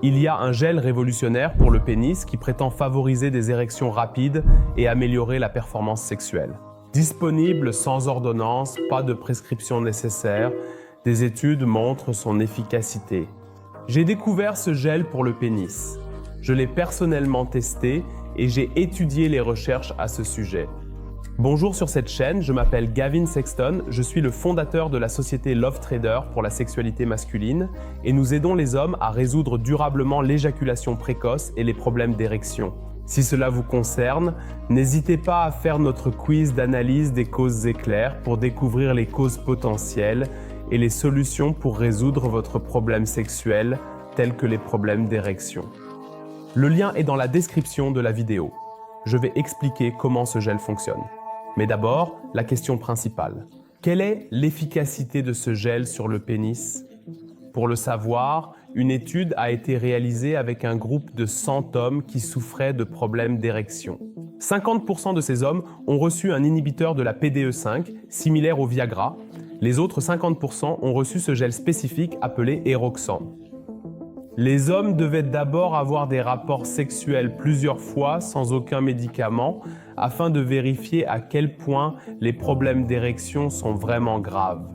Il y a un gel révolutionnaire pour le pénis qui prétend favoriser des érections rapides et améliorer la performance sexuelle. Disponible sans ordonnance, pas de prescription nécessaire, des études montrent son efficacité. J'ai découvert ce gel pour le pénis. Je l'ai personnellement testé et j'ai étudié les recherches à ce sujet. Bonjour sur cette chaîne, je m'appelle Gavin Sexton, je suis le fondateur de la société Love Trader pour la sexualité masculine et nous aidons les hommes à résoudre durablement l'éjaculation précoce et les problèmes d'érection. Si cela vous concerne, n'hésitez pas à faire notre quiz d'analyse des causes éclairs pour découvrir les causes potentielles et les solutions pour résoudre votre problème sexuel, tels que les problèmes d'érection. Le lien est dans la description de la vidéo. Je vais expliquer comment ce gel fonctionne. Mais d'abord, la question principale. Quelle est l'efficacité de ce gel sur le pénis? Pour le savoir, une étude a été réalisée avec un groupe de 100 hommes qui souffraient de problèmes d'érection. 50% de ces hommes ont reçu un inhibiteur de la PDE5, similaire au Viagra. Les autres 50% ont reçu ce gel spécifique appelé Eroxan. Les hommes devaient d'abord avoir des rapports sexuels plusieurs fois sans aucun médicament afin de vérifier à quel point les problèmes d'érection sont vraiment graves.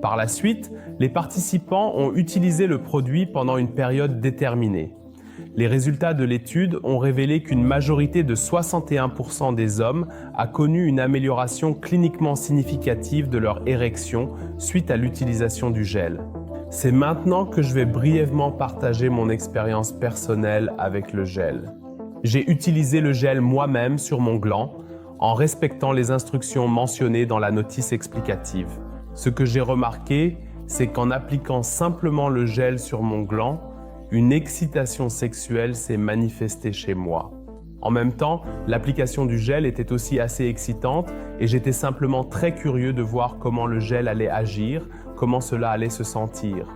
Par la suite, les participants ont utilisé le produit pendant une période déterminée. Les résultats de l'étude ont révélé qu'une majorité de 61% des hommes a connu une amélioration cliniquement significative de leur érection suite à l'utilisation du gel. C'est maintenant que je vais brièvement partager mon expérience personnelle avec le gel. J'ai utilisé le gel moi-même sur mon gland en respectant les instructions mentionnées dans la notice explicative. Ce que j'ai remarqué, c'est qu'en appliquant simplement le gel sur mon gland, une excitation sexuelle s'est manifestée chez moi. En même temps, l'application du gel était aussi assez excitante et j'étais simplement très curieux de voir comment le gel allait agir, comment cela allait se sentir.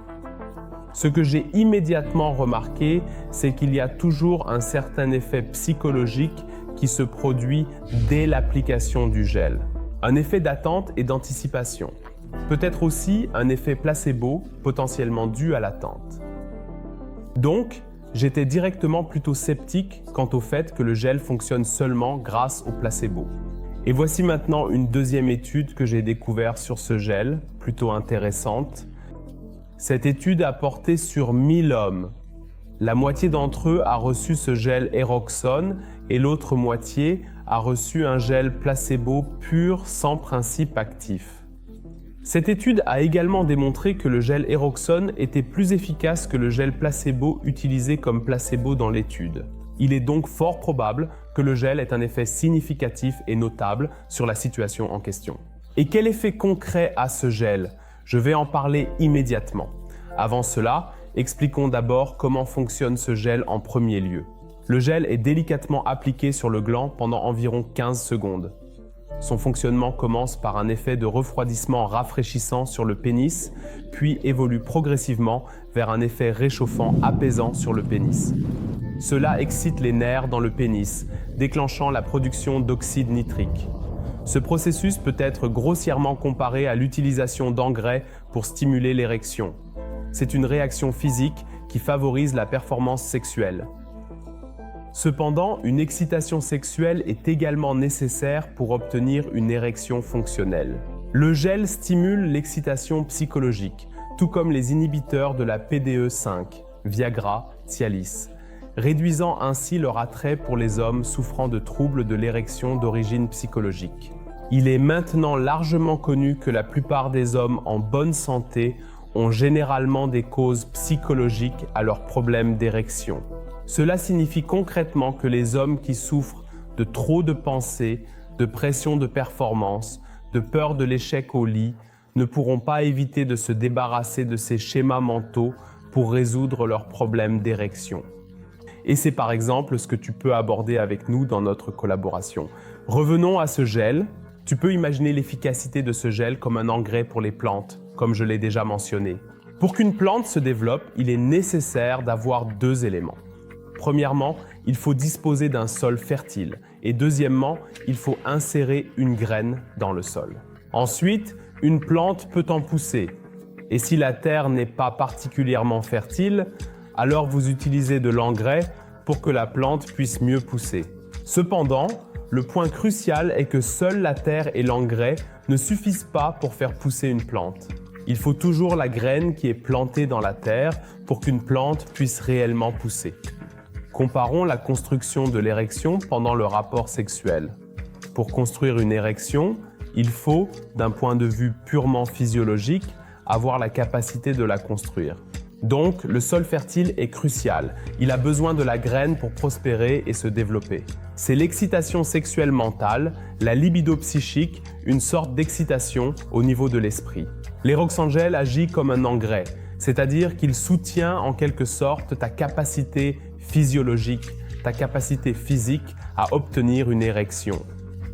Ce que j'ai immédiatement remarqué, c'est qu'il y a toujours un certain effet psychologique qui se produit dès l'application du gel. Un effet d'attente et d'anticipation. Peut-être aussi un effet placebo potentiellement dû à l'attente. Donc, j'étais directement plutôt sceptique quant au fait que le gel fonctionne seulement grâce au placebo. Et voici maintenant une deuxième étude que j'ai découverte sur ce gel, plutôt intéressante. Cette étude a porté sur 1000 hommes. La moitié d'entre eux a reçu ce gel Eroxon et l'autre moitié a reçu un gel placebo pur sans principe actif. Cette étude a également démontré que le gel Eroxon était plus efficace que le gel placebo utilisé comme placebo dans l'étude. Il est donc fort probable que le gel ait un effet significatif et notable sur la situation en question. Et quel effet concret a ce gel? Je vais en parler immédiatement. Avant cela, expliquons d'abord comment fonctionne ce gel en premier lieu. Le gel est délicatement appliqué sur le gland pendant environ 15 secondes. Son fonctionnement commence par un effet de refroidissement rafraîchissant sur le pénis, puis évolue progressivement vers un effet réchauffant apaisant sur le pénis. Cela excite les nerfs dans le pénis, déclenchant la production d'oxyde nitrique. Ce processus peut être grossièrement comparé à l'utilisation d'engrais pour stimuler l'érection. C'est une réaction physique qui favorise la performance sexuelle. Cependant, une excitation sexuelle est également nécessaire pour obtenir une érection fonctionnelle. Le gel stimule l'excitation psychologique, tout comme les inhibiteurs de la PDE5, Viagra, Cialis, réduisant ainsi leur attrait pour les hommes souffrant de troubles de l'érection d'origine psychologique. Il est maintenant largement connu que la plupart des hommes en bonne santé ont généralement des causes psychologiques à leurs problèmes d'érection. Cela signifie concrètement que les hommes qui souffrent de trop de pensées, de pression de performance, de peur de l'échec au lit, ne pourront pas éviter de se débarrasser de ces schémas mentaux pour résoudre leurs problèmes d'érection. Et c'est par exemple ce que tu peux aborder avec nous dans notre collaboration. Revenons à ce gel. Tu peux imaginer l'efficacité de ce gel comme un engrais pour les plantes, comme je l'ai déjà mentionné. Pour qu'une plante se développe, il est nécessaire d'avoir deux éléments. Premièrement, il faut disposer d'un sol fertile et deuxièmement, il faut insérer une graine dans le sol. Ensuite, une plante peut en pousser et si la terre n'est pas particulièrement fertile, Alors vous utilisez de l'engrais pour que la plante puisse mieux pousser. Cependant, le point crucial est que seule la terre et l'engrais ne suffisent pas pour faire pousser une plante. Il faut toujours la graine qui est plantée dans la terre pour qu'une plante puisse réellement pousser. Comparons la construction de l'érection pendant le rapport sexuel. Pour construire une érection, il faut, d'un point de vue purement physiologique, avoir la capacité de la construire. Donc, le sol fertile est crucial. Il a besoin de la graine pour prospérer et se développer. C'est l'excitation sexuelle mentale, la libido psychique, une sorte d'excitation au niveau de l'esprit. L'Eroxangel agit comme un engrais, c'est-à-dire qu'il soutient en quelque sorte ta capacité physiologique, ta capacité physique à obtenir une érection.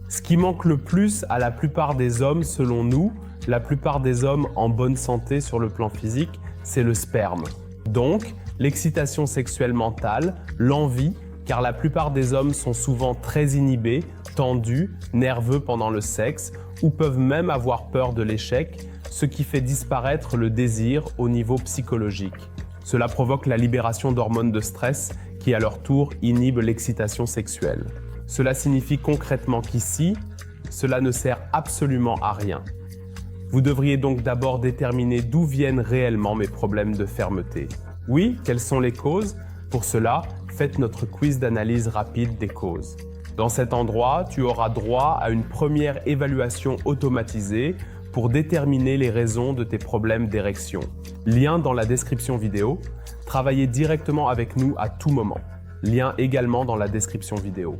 Ce qui manque le plus à la plupart des hommes, selon nous, la plupart des hommes en bonne santé sur le plan physique, c'est le sperme. Donc, l'excitation sexuelle mentale, l'envie, car la plupart des hommes sont souvent très inhibés, tendus, nerveux pendant le sexe, ou peuvent même avoir peur de l'échec, ce qui fait disparaître le désir au niveau psychologique. Cela provoque la libération d'hormones de stress qui, à leur tour, inhibent l'excitation sexuelle. Cela signifie concrètement qu'ici, cela ne sert absolument à rien. Vous devriez donc d'abord déterminer d'où viennent réellement mes problèmes de fermeté. Oui, quelles sont les causes? Pour cela, faites notre quiz d'analyse rapide des causes. Dans cet endroit, tu auras droit à une première évaluation automatisée pour déterminer les raisons de tes problèmes d'érection. Lien dans la description vidéo. Travaillez directement avec nous à tout moment. Lien également dans la description vidéo.